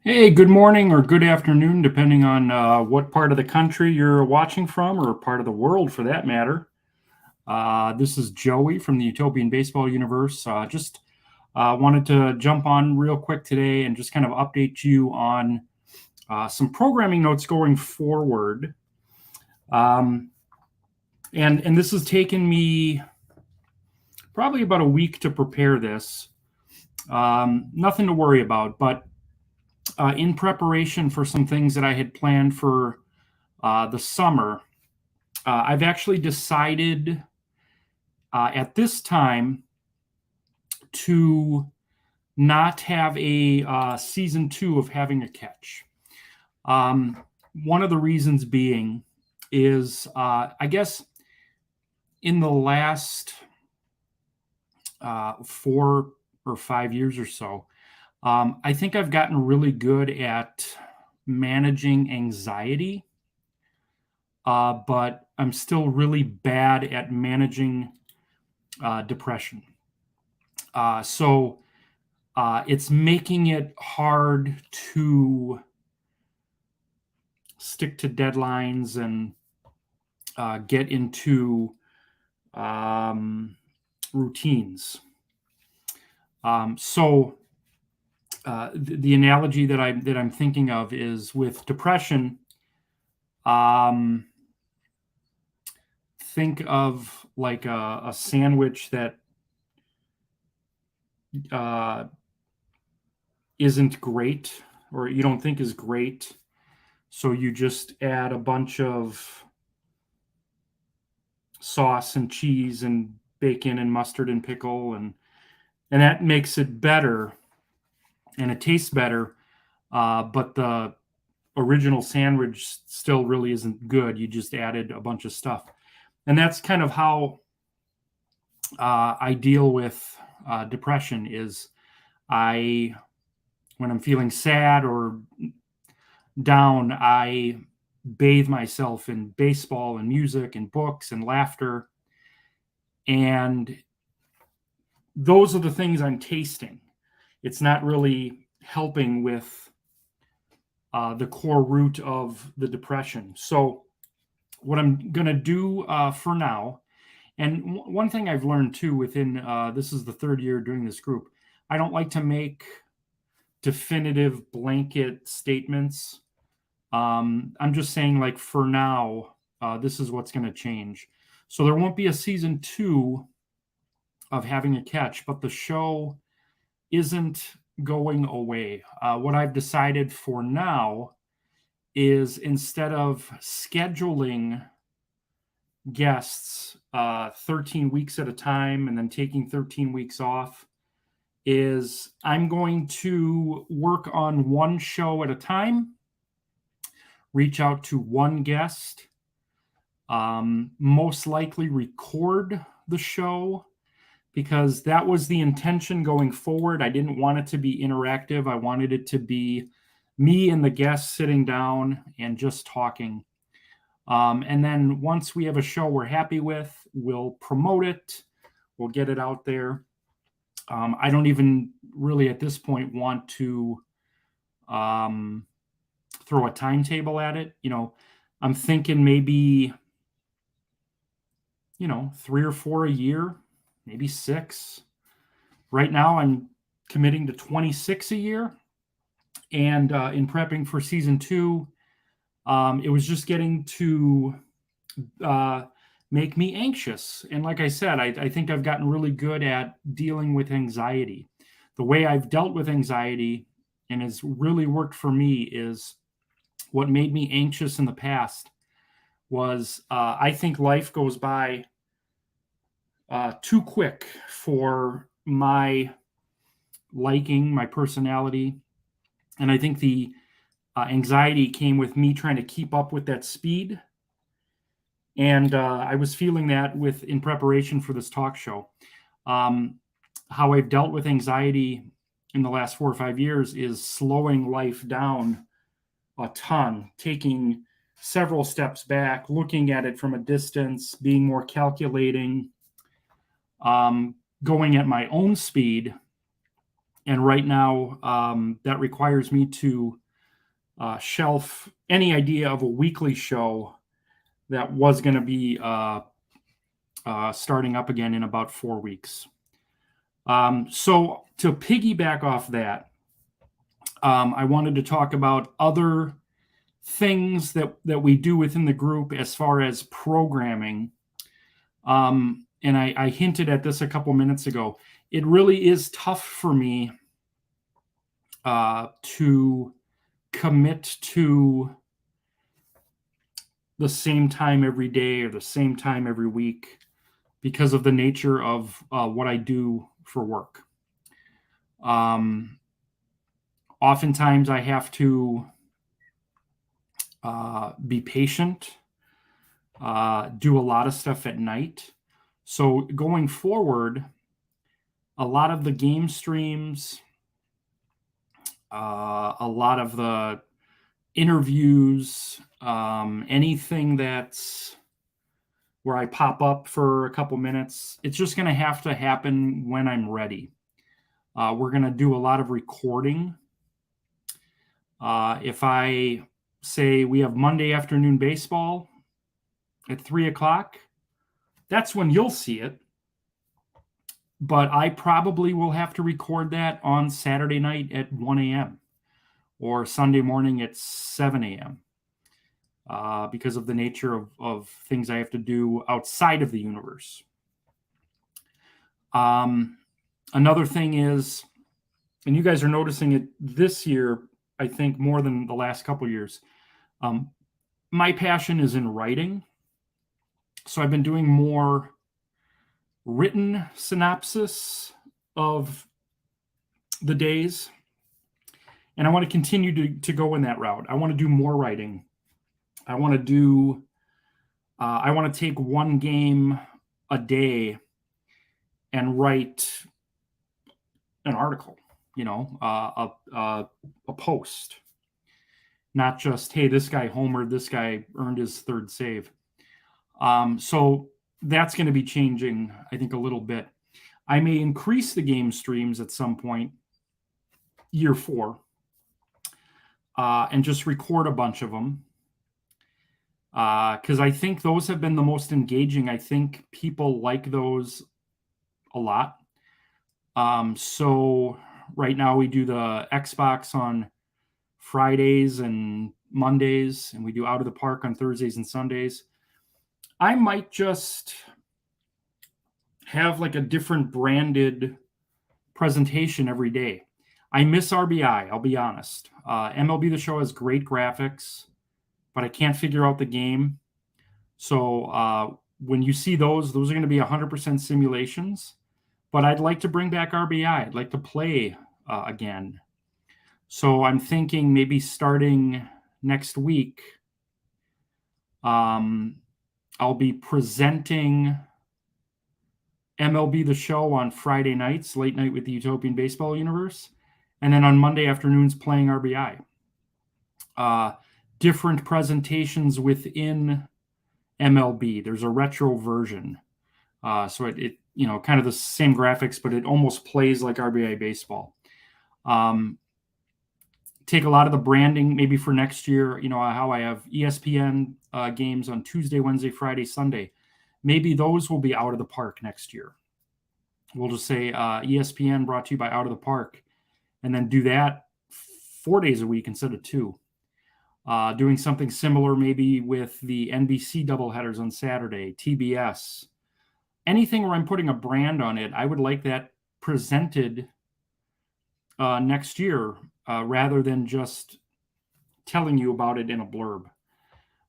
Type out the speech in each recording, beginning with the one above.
Hey, good morning or good afternoon, depending on what part of the country you're watching from, or part of the world for that matter. This is Joey from the Utopian Baseball Universe. Just wanted to jump on real quick today and just kind of update you on some programming notes going forward. Um, and this has taken me probably about a week to prepare this. Nothing to worry about, but in preparation for some things that I had planned for the summer, I've actually decided at this time to not have a season two of Having a Catch. Um, One of the reasons being is, I guess, in the last 4 or 5 years or so, I think I've gotten really good at managing anxiety, but I'm still really bad at managing depression. So it's making it hard to stick to deadlines and get into um, routines. The analogy that I'm thinking of is with depression. Um, think of like a sandwich that uh, isn't great, or you don't think is great. So you just add a bunch of sauce and cheese and bacon and mustard and pickle, and that makes it better and it tastes better. But the original sandwich still really isn't good. You just added a bunch of stuff, and that's kind of how I deal with depression. Is I when I'm feeling sad or down, I bathe myself in baseball and music and books and laughter, and those are the things I'm tasting. It's not really helping with the core root of the depression. So, what I'm going to do for now, and one thing I've learned too within this is the third year doing this group, I don't like to make definitive blanket statements. I'm just saying, like, for now, this is what's going to change. So, there won't be a season two of Having a Catch, but the show isn't going away. What I've decided for now is, instead of scheduling guests 13 weeks at a time and then taking 13 weeks off, is I'm going to work on one show at a time, reach out to one guest, most likely record the show, because that was the intention going forward. I didn't want it to be interactive. I wanted it to be me and the guests sitting down and just talking. And then once we have a show we're happy with, we'll promote it, we'll get it out there. I don't even really at this point want to um, throw a timetable at it. I'm thinking maybe, 3 or 4 a year, maybe 6. Right now, I'm committing to 26 a year. And in prepping for season two, it was just getting to make me anxious. And like I said, I think I've gotten really good at dealing with anxiety. The way I've dealt with anxiety and has really worked for me is, what made me anxious in the past was, I think life goes by too quick for my liking, my personality. And I think the anxiety came with me trying to keep up with that speed. And I was feeling that in preparation for this talk show. How I've dealt with anxiety in the last 4 or 5 years is slowing life down a ton, taking several steps back, looking at it from a distance, being more calculating, going at my own speed, And right now, that requires me to shelf any idea of a weekly show that was going to be starting up again in about 4 weeks. So to piggyback off that, I wanted to talk about other things that we do within the group as far as programming. And I hinted at this a couple minutes ago. It really is tough for me to commit to the same time every day or the same time every week because of the nature of what I do for work. Oftentimes I have to be patient, do a lot of stuff at night. So going forward, a lot of the game streams, a lot of the interviews, anything that's where I pop up for a couple minutes, it's just going to have to happen when I'm ready. We're going to do a lot of recording. If I say we have Monday afternoon baseball at 3:00, that's when you'll see it. But I probably will have to record that on Saturday night at 1 a.m. or Sunday morning at 7 a.m. Because of the nature of things I have to do outside of the universe. Another thing is, and you guys are noticing it this year, I think more than the last couple of years, my passion is in writing. So I've been doing more written synopsis of the days. And I want to continue to go in that route. I want to do more writing. I want to take one game a day and write an article, a post. Not just, hey, this guy homered, this guy earned his third save. So that's going to be changing, I think, a little bit. I may increase the game streams at some point, year 4, and just record a bunch of them. Because I think those have been the most engaging. I think people like those a lot. So right now we do the Xbox on Fridays and Mondays, and we do Out of the Park on Thursdays and Sundays. I might just have like a different branded presentation every day. I miss RBI, I'll be honest. MLB The Show has great graphics, but I can't figure out the game. So when you see those are going to be 100% simulations. But I'd like to bring back RBI. I'd like to play again. So I'm thinking maybe starting next week, I'll be presenting MLB The Show on Friday nights, late night with the Utopian Baseball Universe, and then on Monday afternoons playing RBI. Different presentations within MLB. There's a retro version. So it kind of the same graphics, but it almost plays like RBI baseball. Take a lot of the branding maybe for next year, how I have ESPN games on Tuesday, Wednesday, Friday, Sunday. Maybe those will be Out of the Park next year. We'll just say ESPN brought to you by Out of the Park, and then do that 4 days a week instead of 2. Doing something similar maybe with the NBC doubleheaders on Saturday, TBS. Anything where I'm putting a brand on it, I would like that presented next year rather than just telling you about it in a blurb.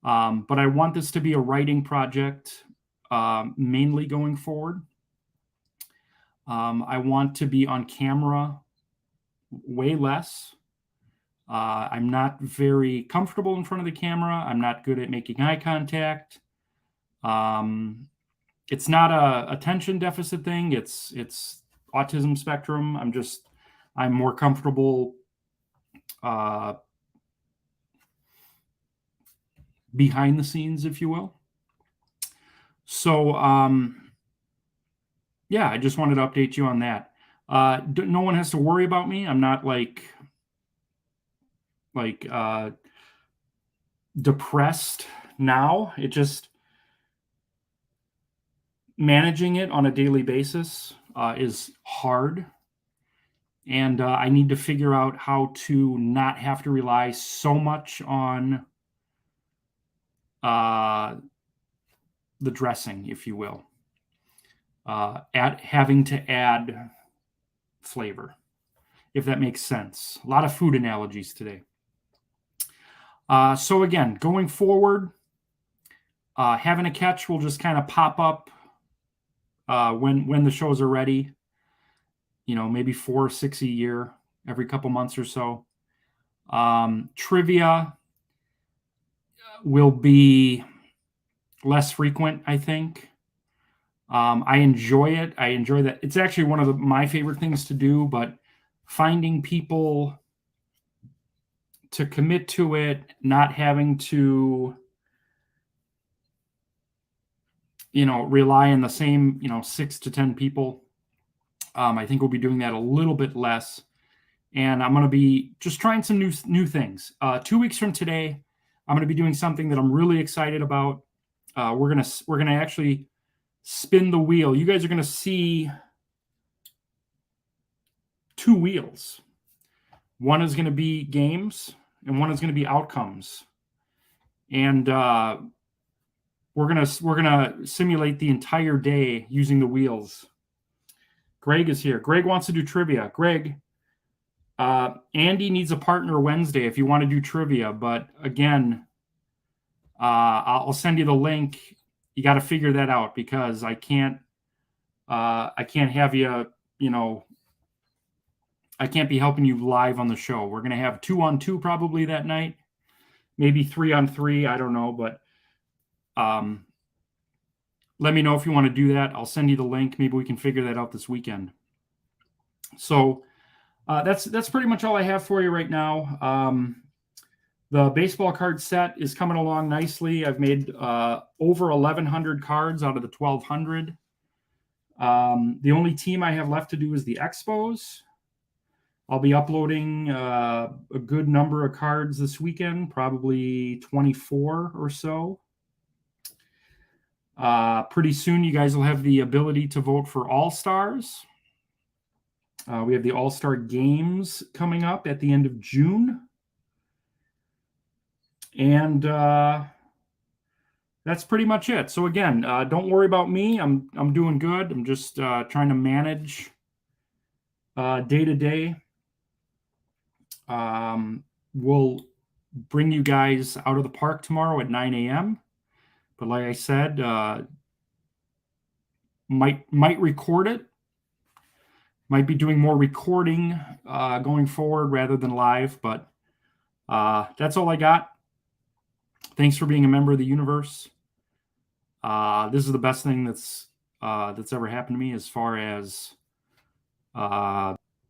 But I want this to be a writing project mainly going forward. I want to be on camera way less. I'm not very comfortable in front of the camera. I'm not good at making eye contact. It's not a attention deficit thing. It's autism spectrum. I'm more comfortable behind the scenes, if you will. So, I just wanted to update you on that. No one has to worry about me. I'm not like depressed now. It just managing it on a daily basis is hard. And I need to figure out how to not have to rely so much on the dressing, if you will, having to add flavor, if that makes sense. A lot of food analogies today. So again, going forward, having a catch will just kind of pop up when the shows are ready. Maybe 4 or 6 a year, every couple months or so. Trivia will be less frequent, I think. I enjoy it. I enjoy that. It's actually one of my favorite things to do, but finding people to commit to it, not having to, rely on the same, 6 to 10 people. I think we'll be doing that a little bit less. And I'm going to be just trying some new things. 2 weeks from today, I'm going to be doing something that I'm really excited about. We're gonna actually spin the wheel. You guys are going to see 2 wheels. One is going to be games, and one is going to be outcomes. And we're gonna simulate the entire day using the wheels. Greg is here. Greg wants to do trivia. Greg, Andy needs a partner Wednesday if you want to do trivia. But again, I'll send you the link. You got to figure that out because I can't have you. I can't be helping you live on the show. We're gonna have 2-on-2 probably that night, maybe 3-on-3. I don't know, but let me know if you want to do that. I'll send you the link. Maybe we can figure that out this weekend. So that's pretty much all I have for you right now. The baseball card set is coming along nicely. I've made over 1,100 cards out of the 1,200. The only team I have left to do is the Expos. I'll be uploading a good number of cards this weekend, probably 24 or so. Pretty soon, you guys will have the ability to vote for All-Stars. We have the All-Star Games coming up at the end of June. And that's pretty much it. So again, don't worry about me. I'm doing good. I'm just trying to manage day to day. We'll bring you guys out of the park tomorrow at 9 a.m. But like I said, might record it. Might be doing more recording going forward rather than live. But that's all I got. Thanks for being a member of the universe. This is the best thing that's ever happened to me as far as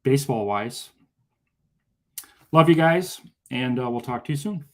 baseball wise. Love you guys, and we'll talk to you soon.